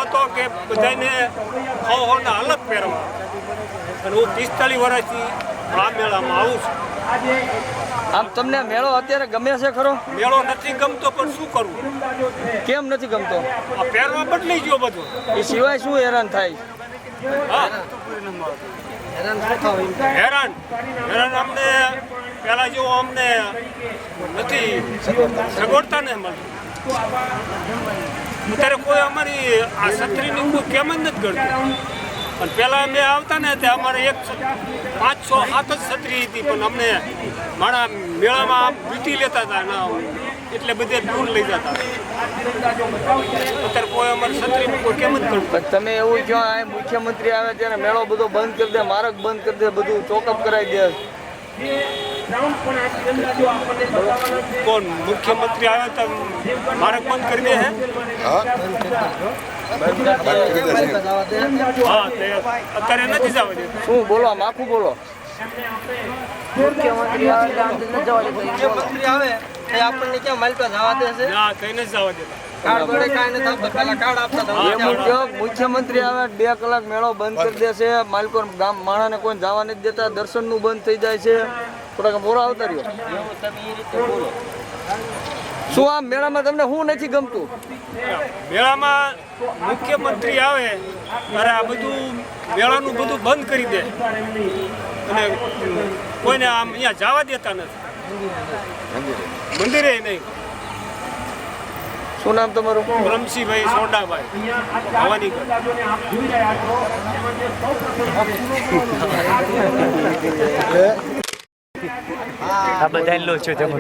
હતો કે બધાને હોના અલગ પહેરવા, અને હું 45 વર્ષથી આ મેળામાં આવું છું. આમ તમને મેળો અત્યારે ગમે છે ખરો? મેળો નથી ગમતો, પણ શું કરવું? કેમ નથી ગમતો? આ પહેરવા બદલાઈ ગયો બધો. એ સિવાય શું હેરાન થાય? હા, હેરાન અમને પહેલા જેવો અમને નથી સગવડતા ને મળે. અત્યારે કોઈ અમારી આ છત્રીની કોઈ કેમ જ નથી કરતું. અને પહેલાં અમે આવતા ને તે અમારે 5, 6, 7 જ છત્રી હતી, પણ અમને મારા મેળામાં વીટી લેતા હતા ના, એટલે બધે દૂર લઈ જતા. અત્યારે કોઈ અમારી છત્રીનું કોઈ કેમ જ કરતું. પણ તમે એવું કહો આ મુખ્યમંત્રી આવે ત્યારે મેળો બધો બંધ કરી દે, માર્ગ બંધ કરી દે, બધું ચોકઅપ કરાવી દે. કોણ મુખ્યમંત્રી આવે તો માર્ગ બંધ કરી દે? હા, અત્યારે નથી જવા દે. શું બોલો? માખું બોલો. મુખ્યમંત્રી આવે એ આપણને ક્યાં માલકા જવા દે છે? ના, કઈ નથી જવા દેતા. કાર્ડ વડે કાંઈ નથી આપતા, પેલા કાર્ડ આપતા હતા. એ મુજબ મુખ્યમંત્રી આવે 2 કલાક મેળો બંધ કરી દે છે. માલકો ગામ માણાને કોઈ જવા નથી દેતા, દર્શનનું બંધ થઈ જાય છે. થોડાક મોરા આવતા રહ્યો. શું આ મેળામાં તમને શું નથી ગમતું? મેળામાં મુખ્યમંત્રી આવે ત્યારે આ બધું મેળાનું બધું બંધ કરી દે, અને કોઈને આમ અહીંયા જવા દેતા નથી, મંદિરે નહીં. શું નામ તમારું? રમશીભાઈ સોડાભાઈ ભવાની. આ બધા લો છો તમે.